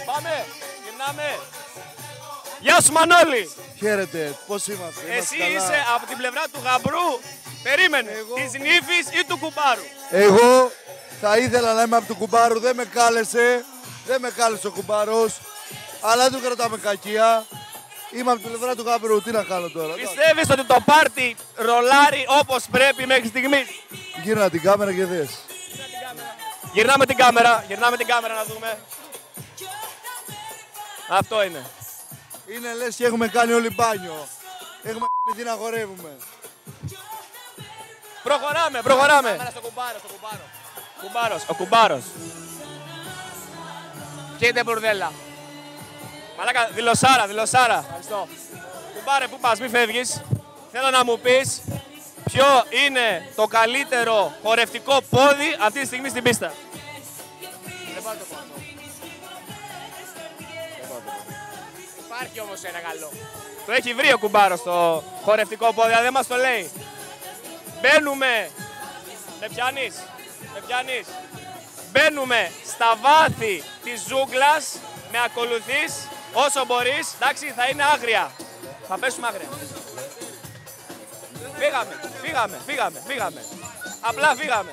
Πάμε, γυρνάμε. Γεια σου Μανώλη. Χαίρετε, πώς είμαστε? Εσύ είσαι από την πλευρά του γαμπρού. Περίμενε, της νύφης ή του κουμπάρου? Εγώ θα ήθελα να είμαι από του κουμπάρου, δεν με κάλεσε. Δεν με κάλεσε ο κουμπάρος. Αλλά δεν του κρατάμε κακία. Είμαι από την πλευρά του γαμπρού, τι να κάνω τώρα? Πιστεύεις ότι το πάρτι ρολάρει όπως πρέπει μέχρι στιγμής? Γύρνα την κάμερα και δες. Γυρνάμε την κάμερα να δούμε. Αυτό είναι. Είναι λες και έχουμε κάνει όλοι μπάνιο. Έχουμε με τι να χορεύουμε. Προχωράμε. Κάμερα στο κουμπάρο. Ο κουμπάρος. Κοίτα μπουρδέλα. Μαλάκα, δηλωσάρα. Ευχαριστώ. Κουμπάρε, πού πας, μη φεύγεις. Θέλω να μου πεις ποιο είναι το καλύτερο χορευτικό πόδι αυτή τη στιγμή στην πίστα. Δεν πάω το πω. Υπάρχει όμως ένα καλό. Το έχει βρει ο κουμπάρος το χορευτικό πόδι, αλλά δεν μας το λέει. Μπαίνουμε. Με πιάνεις. Μπαίνουμε στα βάθη της ζούγκλας, με ακολουθείς όσο μπορείς. Εντάξει, θα είναι άγρια. Θα πέσουμε άγρια. Φύγαμε. Απλά φύγαμε.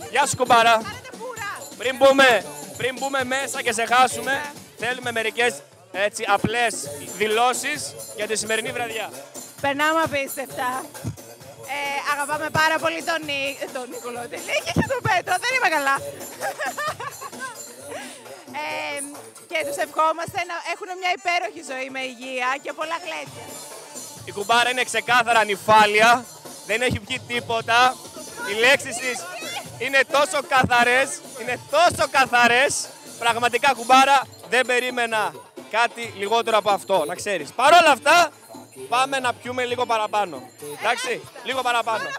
Γεια σου κουμπάρα. Πριν μπούμε μέσα και σε χάσουμε, θέλουμε μερικές έτσι απλές δηλώσεις για τη σημερινή βραδιά. Περνάμε απίστευτα. Αγαπάμε πάρα πολύ τον Νίκολο. Και τον Πέτρο, δεν είμαι καλά. Και τους ευχόμαστε να έχουν μια υπέροχη ζωή με υγεία και πολλά γλέντια. Η κουμπάρα είναι ξεκάθαρα νυφάλια, δεν έχει πιει τίποτα. Οι λέξεις της είναι τόσο καθαρές. Πραγματικά κουμπάρα, δεν περίμενα κάτι λιγότερο από αυτό, να ξέρεις. Παρ' όλα αυτά, πάμε να πιούμε λίγο παραπάνω. Εντάξει, λίγο παραπάνω.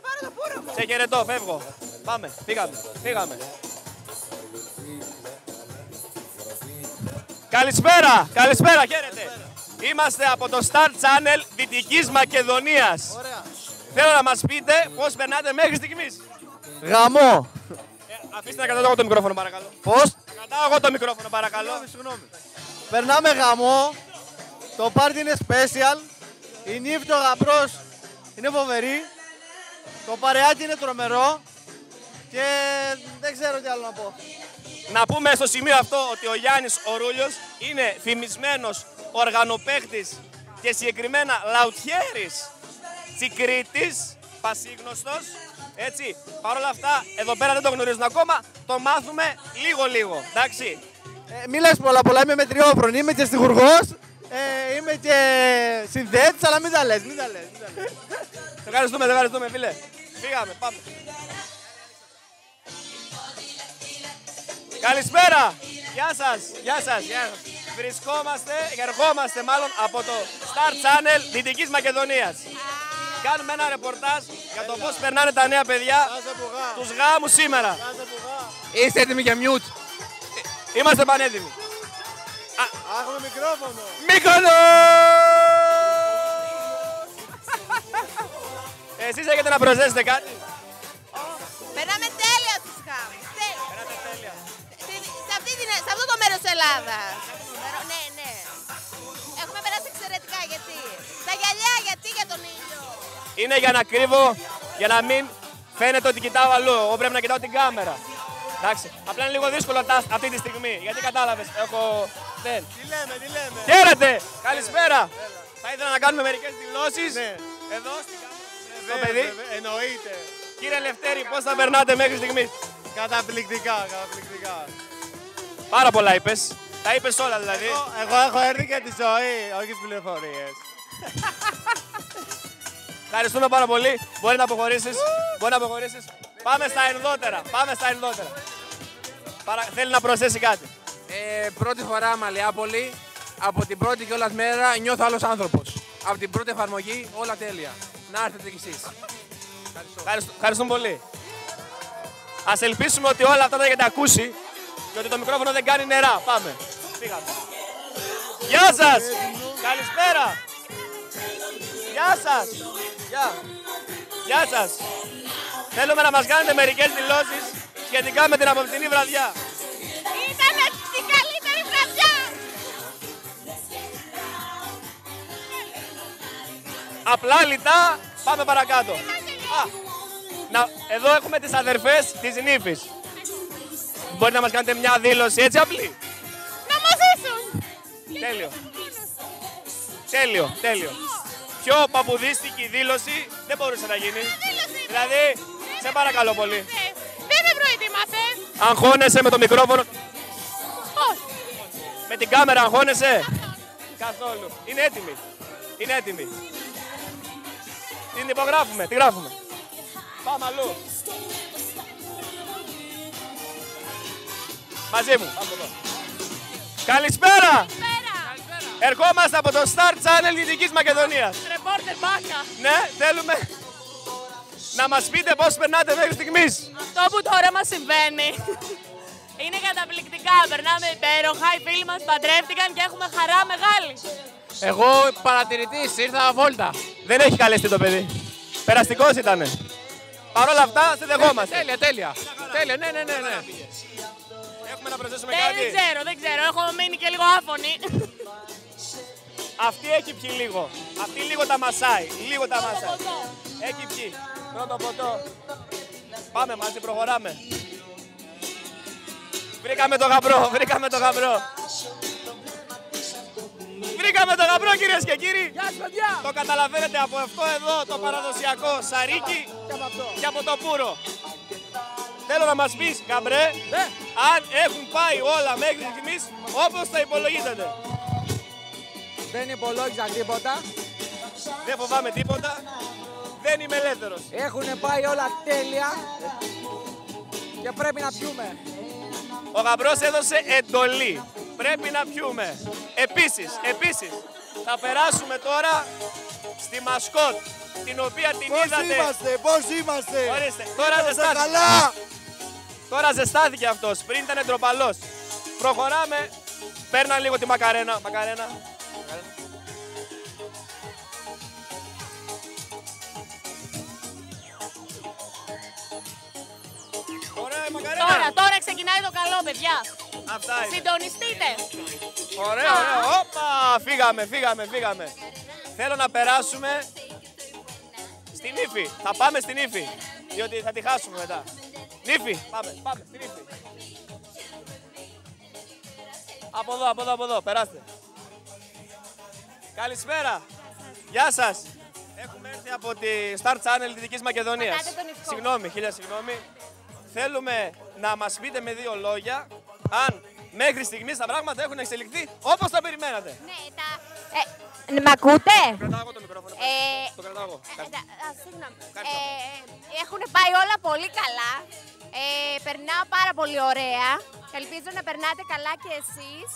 Σε χαιρετώ, φεύγω. Πάμε, φύγαμε. Καλησπέρα, χαίρετε. Είμαστε από το Star Channel Δυτικής Μακεδονίας. Ωραία. Θέλω να μας πείτε πώς περνάτε μέχρι στιγμής. Γαμό. Αφήστε να κρατάω εγώ το μικρόφωνο, παρακαλώ. Πώς? Κρατάω εγώ το μικρόφωνο, παρακαλώ. Συγγνώμη. Περνάμε γαμό. Το πάρτι είναι special. Η νύφη του γαμπρός είναι φοβερή. Το παρεάκι είναι τρομερό. Και δεν ξέρω τι άλλο να πω. Να πούμε στο σημείο αυτό ότι ο Γιάννης ο Ρούλιος είναι φημισμένος οργανοπαίχτης και συγκεκριμένα λαουτιέρης Τσικρίτης, πασίγνωστος. Έτσι, παρόλα αυτά, εδώ πέρα δεν το γνωρίζουν ακόμα, το μάθουμε λίγο, εντάξει. Μη λες πολλά, είμαι μετριόφρον, είμαι και στιχουργός, είμαι και συνθέτης, αλλά μην τα λες. Ευχαριστούμε, φίλε. Φύγαμε, πάμε. Καλησπέρα! Γεια σας. Ερχόμαστε από το Star Channel Δυτικής Μακεδονίας. Κάνουμε ένα ρεπορτάζ για το πώς περνάνε τα νέα παιδιά τους γάμους σήμερα. Είστε έτοιμοι για μιούτ? Είμαστε πανέτοιμοι. Έχουμε μικρόφωνο. Μύκονος! Εσείς έχετε να προσθέσετε κάτι? Περνάμε τέλεια τους γάμους. Περνάτε τέλεια. Σε αυτό το μέρος της Ελλάδας. Ναι. Έχουμε περάσει εξαιρετικά, γιατί. Τα γυαλιά, γιατί για τον ήλιο. Είναι για να κρύβω, για να μην φαίνεται ότι κοιτάω αλλού. Εγώ πρέπει να κοιτάω την κάμερα. Εντάξει. Απλά είναι λίγο δύσκολο αυτή τη στιγμή. Γιατί κατάλαβες, δεν. Τι λέμε. Χαίρετε! Καλησπέρα! Θα ήθελα να κάνουμε μερικές δηλώσεις. Ναι. Εδώ στην κάμερα. Το παιδί. Εννοείται. Κύριε Λευτέρη, πώς θα περνάτε μέχρι στιγμής? Καταπληκτικά. Πάρα πολλά είπες. Τα είπες όλα δηλαδή. Εγώ έχω έρθει για τη ζωή, όχι τις πληροφορίες. Ευχαριστούμε πάρα πολύ. Μπορεί να αποχωρήσεις. Πάμε στα ενδότερα. Θέλει να προσθέσει κάτι. Πρώτη φορά Μαλιάπολη. Από την πρώτη κιόλας μέρα νιώθω άλλος άνθρωπος. Από την πρώτη εφαρμογή όλα τέλεια. Να έρθετε κι εσείς. Ευχαριστούμε πολύ. Ας ελπίσουμε ότι όλα αυτά τα έχετε ακούσει και ότι το μικρόφωνο δεν κάνει νερά. Πάμε. Φύγαμε. Γεια σας! Καλησπέρα! Γεια σας! Θέλουμε να μας κάνετε μερικές δηλώσεις σχετικά με την απόψινή βραδιά. Ήταν η καλύτερη βραδιά! Απλά λιτά, πάμε παρακάτω. Εδώ έχουμε τις αδερφές της νύφης. Μπορείτε να μας κάνετε μια δήλωση έτσι απλή? Να μας ζήσουν! Τέλειο. Πιο παπουδίστικη δήλωση δεν μπορούσε να γίνει. Δηλαδή, σε παρακαλώ πολύ. Δεν με προετοίμασες. Αγχώνεσαι με το μικρόφωνο? Με την κάμερα αγχώνεσαι? Καθόλου. Είναι έτοιμη. Την υπογράφουμε, τη γράφουμε. Πάμε αλλού. Μαζί μου. Πάμε εδώ. Καλησπέρα. Ερχόμαστε από το Star Channel Δυτικής Μακεδονίας. Ρεπόρτερ Μπάκα. Ναι, θέλουμε να μας πείτε πώς περνάτε μέχρι στιγμής. Αυτό που τώρα μας συμβαίνει είναι καταπληκτικά. Περνάμε υπέροχα. Οι φίλοι μας παντρεύτηκαν και έχουμε χαρά μεγάλη. Εγώ παρατηρητής, ήρθα βόλτα. Δεν έχει καλεστεί το παιδί. Περαστικός ήτανε. Παρ' όλα αυτά, σε δεχόμαστε. Τέλεια. Ναι. Έχουμε να προσθέσουμε κάτι. Δεν ξέρω. Έχω μείνει και λίγο άφωνη. Αυτή έχει πιει λίγο. Αυτή λίγο τα μασάει. Έχει πιει. Πρώτο ποτό. Πάμε μαζί, προχωράμε. Βρήκαμε το γαμπρό, κυρίες και κύριοι. Γεια σας, παιδιά. Το καταλαβαίνετε από αυτό εδώ το παραδοσιακό σαρίκι και από το πουρο. Θέλω να μας πεις, γαμπρέ, αν έχουν πάει όλα μέχρι στιγμής όπως τα υπολογίζετε. Δεν υπολόγιζα τίποτα. Δεν φοβάμαι τίποτα. Δεν είμαι ελεύθερος. Έχουν πάει όλα τέλεια και πρέπει να πιούμε. Ο γαμπρός έδωσε εντολή. Πρέπει να πιούμε. Επίσης, θα περάσουμε τώρα στη μασκότ, την οποία την είδατε. Πώς είμαστε. Ορίστε, τώρα ζεστάθηκε αυτός, πριν ήταν ντροπαλός. Προχωράμε, παίρνα λίγο τη μακαρένα. Ωραία η μακαρένα. Τώρα ξεκινάει το καλό, παιδιά. Αυτά είναι. Συντονιστείτε. Ωραία. Όπα, φύγαμε. Θέλω να περάσουμε στην Ήφη. Θα πάμε στην Ήφη, διότι θα τη χάσουμε μετά. Νύφη, πάμε στην Ήφη. Από εδώ, περάστε. Καλησπέρα. Γεια σας. Έχουμε έρθει από τη Star Channel Δυτικής Μακεδονίας. Χίλια συγγνώμη. Θέλουμε να μας πείτε με 2 λόγια αν μέχρι στιγμής τα πράγματα έχουν εξελιχθεί όπως τα περιμένατε. Ναι, μ' ακούτε? Κρατάω εγώ το μικρόφωνο. Το κρατάω εγώ. Συγγνώμη. Έχουν πάει όλα πολύ καλά. Περνάω πάρα πολύ ωραία. Ελπίζω να περνάτε καλά κι εσείς.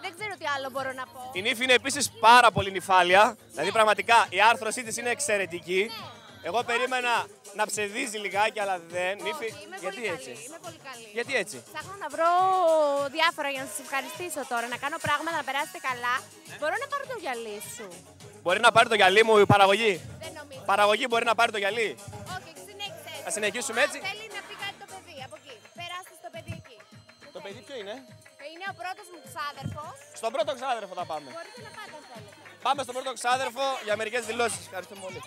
Δεν ξέρω τι άλλο μπορώ να πω. Η Νύφη είναι επίσης πάρα πολύ νυφάλια. Δηλαδή πραγματικά η άρθρωσή της είναι εξαιρετική. Εγώ περίμενα να ψευδίζει λιγάκι, αλλά δεν. Νύφη, γιατί έτσι? Είμαι πολύ καλή. Γιατί έτσι? Ψάχνω να βρω διάφορα για να σας ευχαριστήσω τώρα, να κάνω πράγματα, να περάσετε καλά. Μπορώ να πάρω το γυαλί σου? Μπορεί να πάρει το γυαλί μου η παραγωγή? Δεν νομίζω. Παραγωγή μπορεί να πάρει το γυαλί? Όχι, συνέχισε. Θα συνεχίσουμε έτσι? Θέλει να πει κάτι το παιδί από εκεί. Περάστε στο παιδί εκεί. Το παιδί ποιο είναι? Είναι ο πρώτος μου ξάδερφος. Στον πρώτο ξάδερφο θα πάμε. Μπορείτε να πάτε αν θέλετε. Πάμε στον πρώτο ξάδερφο για μερικές δηλώσεις. Ευχαριστούμε πολύ.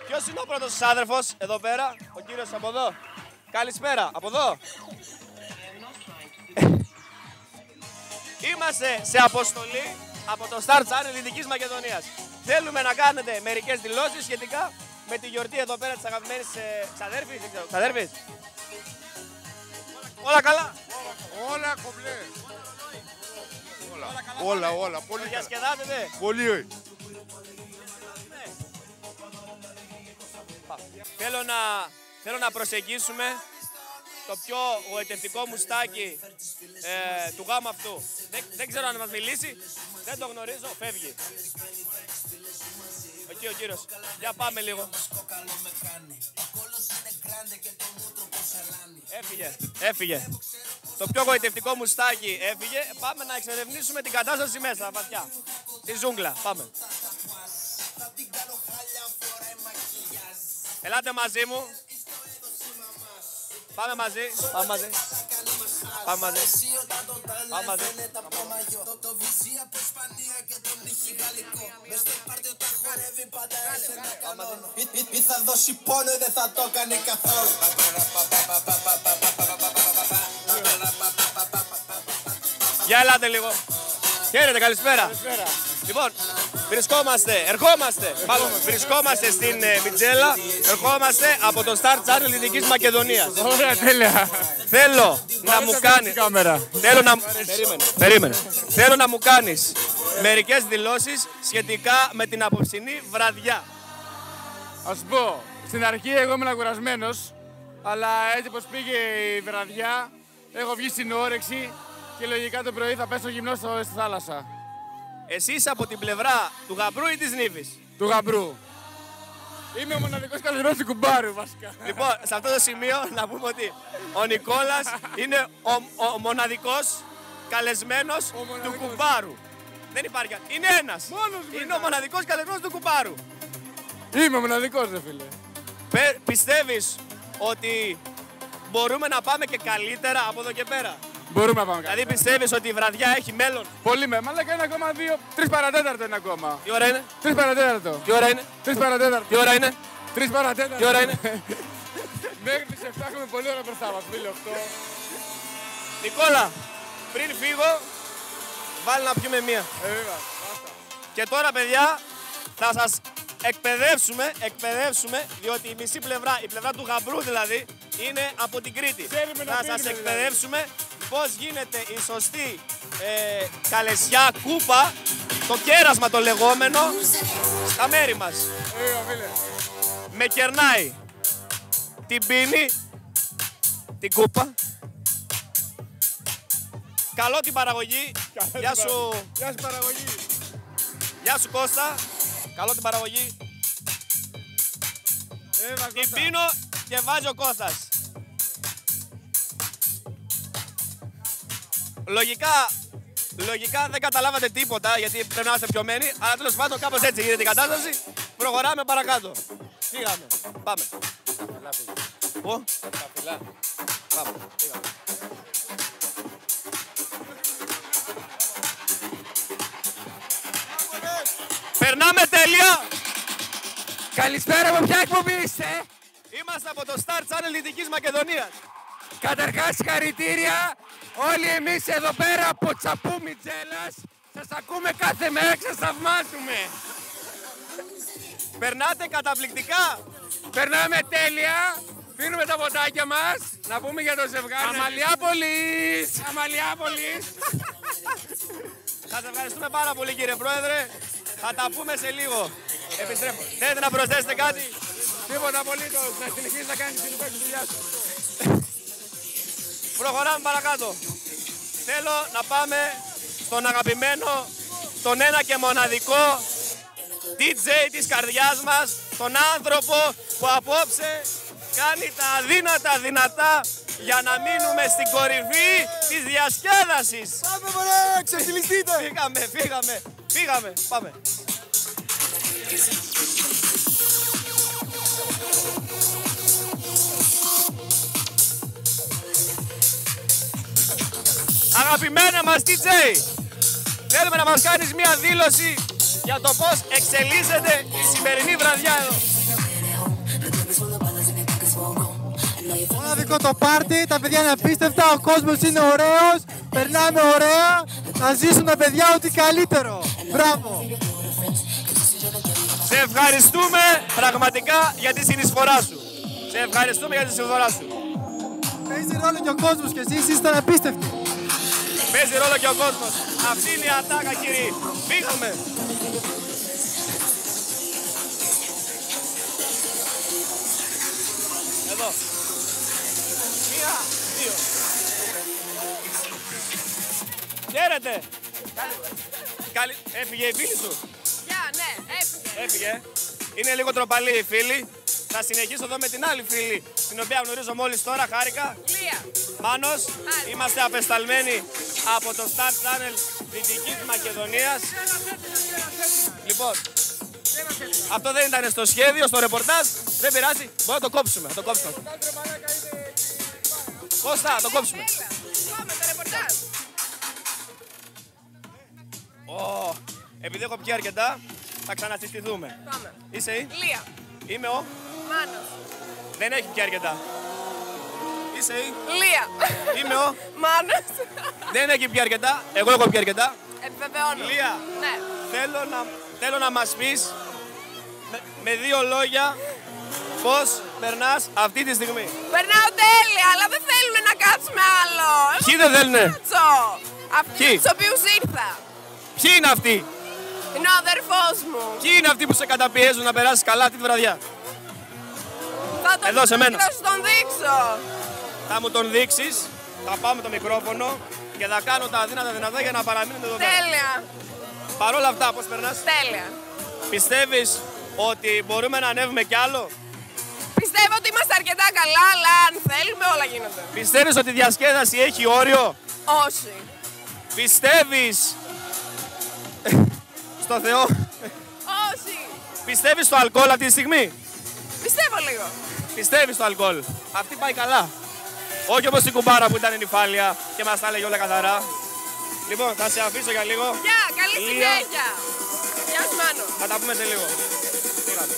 Ποιος είναι ο πρώτος ξάδερφος εδώ πέρα? Ο κύριος από εδώ. Καλησπέρα. Από εδώ. Είμαστε σε αποστολή από το Star Channel Δυτικής Μακεδονίας. Θέλουμε να κάνετε μερικές δηλώσεις σχετικά με τη γιορτή εδώ πέρα της αγαπημένης ξαδέρφης. Δεν ξέρω. Ξαδέρφης. Όλα καλά. Όλα κομπλέ. Όλα. Πολύ καλά. Διασκεδάζετε. Πολύ. Θέλω να προσεγγίσουμε το πιο γοητευτικό μουστάκι του γάμου αυτού. Δεν ξέρω αν μας μιλήσει, δεν το γνωρίζω, φεύγει. Εκεί ο κύριος. Για πάμε λίγο. Έφυγε. Το πιο γοητευτικό μουστάκι έφυγε. Πάμε να εξερευνήσουμε την κατάσταση μέσα, βαθιά. Στη ζούγκλα, πάμε. Ελάτε μαζί μου. Πάμε μαζί. Πάμε μαζί. Πάμε μαζί. Ή θα δώσει πόνο ή δεν θα το κάνει καθόλου. Για ελάτε λίγο. Χαίρετε, καλησπέρα. Λοιπόν, βρισκόμαστε στην Μιτζέλα. Ερχόμαστε από το Star Channel Δυτικής Μακεδονίας. Ωραία, τέλεια. Θέλω να μου κάνεις. Περίμενε. Θέλω να μου κάνεις μερικές δηλώσεις σχετικά με την απόψινή βραδιά. Ας πω, στην αρχή εγώ ήμουν κουρασμένος, αλλά έτσι πως πήγε η βραδιά, έχω βγει στην όρεξη και λογικά το πρωί θα πέσω γυμνό στη θάλασσα. Εσύ είσαι από την πλευρά του γαμπρού ή της νύφης? Του γαμπρού. Είμαι ο μοναδικός καλεσμένος του κουμπάρου, βασικά. Λοιπόν, σε αυτό το σημείο να πούμε ότι ο Νικόλας είναι ο μοναδικός καλεσμένος του κουμπάρου. Δεν υπάρχει. Είναι ένας. Είναι ο μοναδικός καλεσμένος του κουμπάρου. Είμαι ο μοναδικός, ρε φίλε. Πιστεύεις ότι μπορούμε να πάμε και καλύτερα από εδώ και πέρα? Μπορούμε να πάμε Δηλαδή καλύτερα. πιστεύεις ότι η βραδιά έχει μέλλον? Πολύ με. Μαλάκα είναι ακόμα 3 παρατέταρτο είναι ακόμα. Τι ώρα είναι? 3 παρατέταρτο. Τι ώρα είναι? 3 παρατέταρτο. Τι ώρα είναι? 3 παρατέταρτο. Τι ώρα είναι? Μέχρι τις 7 έχουμε πολύ ώρα μπροστά μας, φίλε, 8. Νικόλα, πριν φύγω, βάλει να πιούμε μία. Και τώρα, παιδιά, θα σας εκπαιδεύσουμε, διότι η μισή πλευρά, η πλευρά του γαμπρού δηλαδή, είναι από την Κρήτη. Θα σας εκπαιδεύσουμε πώς γίνεται η σωστή καλεσιά κούπα, το κέρασμα το λεγόμενο, στα μέρη μας. Με κερνάει, την πίνει, την κούπα. Καλό την παραγωγή. Γεια σου. Γεια σου παραγωγή. Γεια σου Κώστα. Καλό την παραγωγή. Την πίνω και βάζει ο Κώστας. Λογικά δεν καταλάβατε τίποτα γιατί πρέπει να είστε πιωμένοι, αλλά τέλος πάντων κάπως έτσι γίνεται η κατάσταση. Προχωράμε παρακάτω. Φύγαμε. Πάμε. Πού? Πάμε. Φύγαμε. Περνάμε τέλεια. Καλησπέρα, από ποια εκπομπή είστε? Είμαστε από το Star Channel Δυτικής Μακεδονίας. Καταρχάς, συγχαρητήρια. Όλοι εμείς εδώ πέρα από Τσαπού Μιτζέλας σας ακούμε κάθε μέρα και σας θαυμάζουμε. Περνάτε καταπληκτικά. Περνάμε τέλεια. Πίνουμε τα ποτάκια μας. Να πούμε για το ζευγάρι. Αμαλιάπολης. Αμαλιάπολης. Σας ευχαριστούμε πάρα πολύ κύριε Πρόεδρε. Θα τα πούμε σε λίγο. Επιστρέφω. Θέλετε να προσθέσετε κάτι? Τίποτα απολύτως. Να συνεχίσεις να κάνεις την υπέρ τη δουλειά σου. Προχωράμε παρακάτω. Θέλω να πάμε στον αγαπημένο, τον ένα και μοναδικό DJ της καρδιάς μας, τον άνθρωπο που απόψε κάνει τα αδύνατα δυνατά για να μείνουμε στην κορυφή της διασκέδασης. Πάμε μωρέ, ξεχυλιστείτε. Φύγαμε, πάμε. Αγαπημένα μας DJ, θέλουμε να μας κάνεις μία δήλωση για το πώς εξελίσσεται η σημερινή βραδιά εδώ. Μοναδικό το πάρτι, τα παιδιά είναι απίστευτα, ο κόσμος είναι ωραίος, περνάμε ωραία, να ζήσουν τα παιδιά ό,τι καλύτερο. Μπράβο! Σε ευχαριστούμε πραγματικά για τη συνεισφορά σου. Παίζει ρόλο και ο κόσμος και εσείς ήσταν απίστευτοι. Παίζει ρόλο και ο κόσμος. Αυτή είναι η ατάκα, κύριοι. Φύγαμε. Εδώ. Μία, δύο. Χαίρετε. Έφυγε η φίλη σου? Ναι, Έφυγε. Είναι λίγο τροπαλή η φίλη. Θα συνεχίσω εδώ με την άλλη φίλη, την οποία γνωρίζω μόλις τώρα, χάρηκα. Λία. Μάνος, είμαστε απεσταλμένοι από το Star Channel Δυτικής Μακεδονίας. Λοιπόν, αυτό δεν ήταν στο σχέδιο, στο ρεπορτάζ. Δεν πειράζει, μπορεί να το κόψουμε. Κώστα, το κόψουμε. Επειδή έχω πιει αρκετά, θα ξανασυστηθούμε. Πάμε. Είσαι η? Λία. Είμαι ο. Μάνος. Δεν έχει πιει αρκετά. Είσαι η? Λία. Είμαι ο. Μάνος. Δεν έχει πιει αρκετά. Εγώ έχω πιει αρκετά. Επιβεβαιώνω. Λία. Ναι. Θέλω να μας πεις με δύο λόγια πώς περνάς αυτή τη στιγμή. Περνάω τέλεια, αλλά δεν θέλουν να κάτσουμε άλλο. Ποιοι δεν θέλουνε? Κάτσω. Αυτοί Ποιοι? τους οποίους ήρθα. Ποιοι είναι αυτοί? Είναι ο αδερφός μου. Ποιοι είναι αυτοί που σε καταπιέζουν να περάσεις καλά αυτή τη βραδιά? Θα τον Εδώ σε μένα. Θα σου τον δείξω. Θα μου τον δείξεις, θα πάω με το μικρόφωνο και θα κάνω τα αδύνατα δυνατά για να παραμείνετε εδώ πέρα. Τέλεια. Παρ' όλα αυτά, πώς περνάς? Τέλεια. Πιστεύεις ότι μπορούμε να ανέβουμε κι άλλο? Πιστεύω ότι είμαστε αρκετά καλά, αλλά αν θέλουμε όλα γίνονται. Πιστεύεις ότι η διασκέδαση έχει όριο? Όχι. Πιστεύεις στο Θεό? Όχι. Πιστεύεις στο αλκοόλ αυτή τη στιγμή? Πιστεύω λίγο. Πιστεύεις στο αλκοόλ? Αυτή πάει καλά. Όχι όπως η κουμπάρα που ήταν νυφάλια και μας τα έλεγε όλα καθαρά. Λοιπόν, θα σε αφήσω για λίγο. Γεια, καλή Λία. συνέχεια. Γεια σου Μάνο. Θα τα πούμε σε λίγο. Πήγαμε.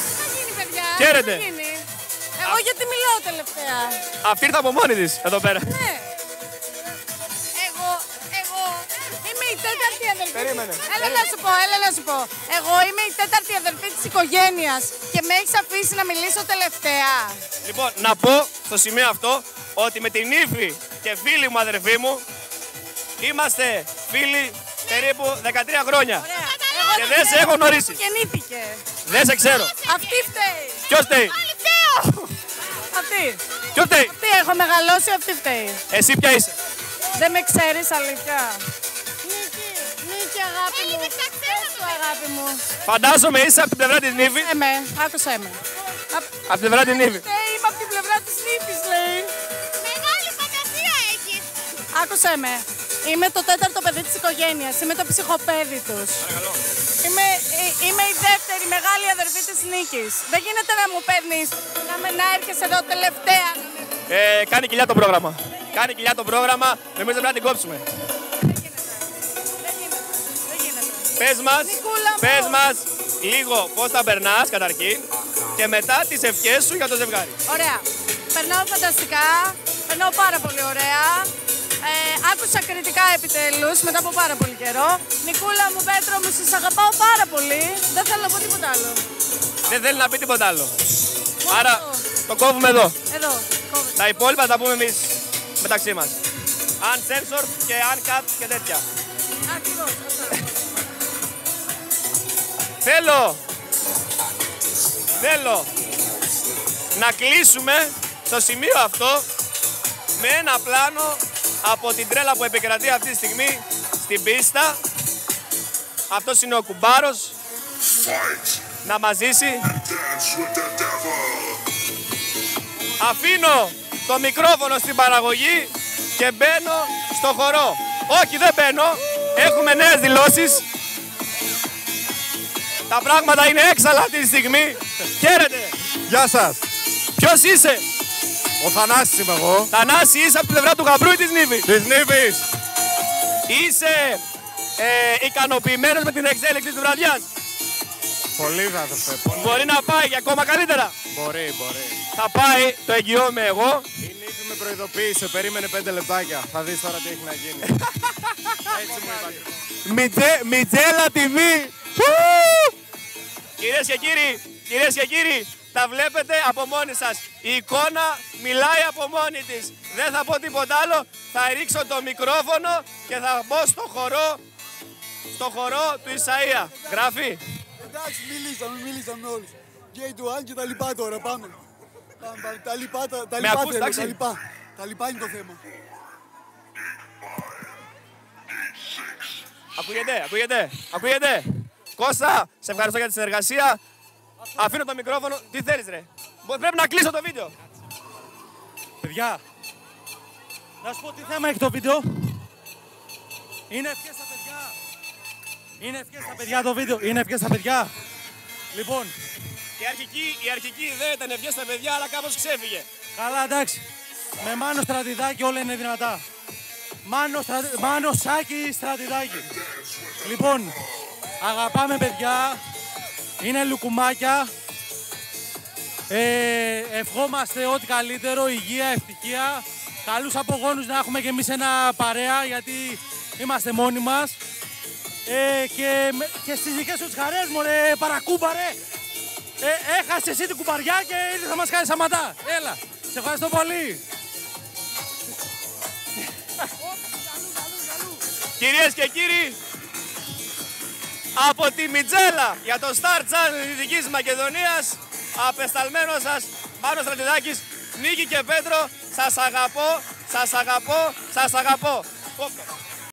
Τι θα γίνει, παιδιά? Χαίρετε. Τι θα γίνει? Εγώ γιατί μιλάω τελευταία. Αυτή ήρθε από μόνη της εδώ πέρα. Ναι. Εγώ είμαι η τέταρτη αδελφή. Περίμενε. Έλα να σου πω. Εγώ είμαι η τέταρτη αδελφή της οικογένειας και με έχεις αφήσει να μιλήσω τελευταία. Λοιπόν, να πω στο σημείο αυτό ότι με την ύφη και φίλη μου αδερφή μου είμαστε φίλοι περίπου 13 χρόνια. Ωραία. Και δεν σε έχω γνωρίσει. Γεννήθηκε. Δεν σε ξέρω. Αυτή φταίει. Ποιος φταίει? Αυτή. Ποιος φταίει? Αυτή έχω μεγαλώσει, αυτή φταίει. Εσύ ποια είσαι? Δεν με ξέρεις αλήθεια. Νίκη αγάπη μου. Πες του αγάπη μου. Φαντάζομαι είσαι από την πλευρά της νύφης. Άκουσέ με. Από την πλευρά της νύφης. Είμαι από την πλευρά της νύφης, λέει. Μεγάλη φαντασία έχεις. Άκουσέ με. Είμαι το τέταρτο παιδί της οικογένειας. Είμαι το ψυχοπαίδι τους. Παρακαλώ. Είμαι η δεύτερη μεγάλη αδερφή της Νίκης. Δεν γίνεται να μου παίρνεις, να έρχεσαι εδώ τελευταία. Κάνει κοιλιά το πρόγραμμα. Κάνει κοιλιά το πρόγραμμα. Εμείς δεν πρέπει να την κόψουμε. Δεν γίνεται. Πες μας λίγο πώς θα περνάς καταρχήν και μετά τις ευχές σου για το ζευγάρι. Ωραία. Περνάω φανταστικά. Περνάω πάρα πολύ ωραία. Άκουσα κριτικά επιτέλους μετά από πάρα πολύ καιρό. Νικούλα μου, Πέτρο μου, σας αγαπάω πάρα πολύ. Δεν θέλω να πω τίποτα άλλο. Δεν θέλει να πει τίποτα άλλο. Άρα το κόβουμε εδώ. Εδώ. Κόβεται. Τα υπόλοιπα θα πούμε εμείς μεταξύ μας. Uncensored και uncut και τέτοια. Ακριβώς. Θέλω να κλείσουμε στο σημείο αυτό με ένα πλάνο από την τρέλα που επικρατεί αυτή τη στιγμή στην πίστα. Αυτός είναι ο κουμπάρος. Να μας ζήσει. Αφήνω το μικρόφωνο στην παραγωγή και μπαίνω στο χορό. Όχι, δεν μπαίνω. Έχουμε νέες δηλώσεις. Τα πράγματα είναι έξαλα αυτή τη στιγμή. Χαίρετε. Γεια σας. Ποιος είσαι? Ο Θανάσης είμαι εγώ. Θανάση, είσαι από την πλευρά του γαμπρού ή της νύφης? Της νύφης. Είσαι ικανοποιημένος με την εξέλιξη της βραδιάς? Πολύ αδερφέ. Μπορεί να πάει για ακόμα καλύτερα? Μπορεί. Θα πάει, το εγγυώμαι εγώ. Η νύφη με προειδοποίησε, περίμενε 5 λεπτάκια. Θα δεις τώρα τι έχει να γίνει. Έτσι μου είπα. Μιτζέλα TV. Κυρίες και κύριοι, τα βλέπετε από μόνοι σας. Η εικόνα μιλάει από μόνη της. Δεν θα πω τίποτα άλλο. Θα ρίξω το μικρόφωνο και θα μπω στο χορό του Ισαΐα. Γράφει. Εντάξει, μίλησαμε όλους. Γκέι του Αν και τα λοιπά τώρα, πάμε. Τα λοιπά θέλω, τα λοιπά είναι το θέμα. Ακούγεται. Κώστα, σε ευχαριστώ για τη συνεργασία. Αφήνω το μικρόφωνο. Τι θέλεις ρε? Πρέπει να κλείσω το βίντεο. Παιδιά, να σου πω τι θέμα έχει το βίντεο. Είναι ευχές στα παιδιά. Είναι ευχές στα παιδιά το βίντεο. Είναι ευχές στα παιδιά. Λοιπόν. Η αρχική ιδέα ήταν ευχές στα παιδιά, αλλά κάπως ξέφυγε. Καλά, εντάξει. Με Μάνο Στρατιδάκη όλα είναι δυνατά. Μάνο Σάκη Στρατιδάκη. Λοιπόν, αγαπάμε παιδιά, είναι λουκουμάκια. Ευχόμαστε ό,τι καλύτερο, υγεία, ευτυχία. Καλούς απογόνους να έχουμε και εμείς ένα παρέα, γιατί είμαστε μόνοι μας. Και στις δικές σου τις χαρές, μωρέ, παρακούμπαρε. Έχασε εσύ την κουμπαριά και ήρθε να μας κάνει σαματά. Έλα, σε ευχαριστώ πολύ. Κυρίες και κύριοι, από τη Μιτζέλα για το Star Channel της Δυτικής Μακεδονίας, απεσταλμένος σας Μάνος Στρατιδάκης, Νίκη και Πέτρο, σας αγαπώ, σας αγαπώ, σας αγαπώ.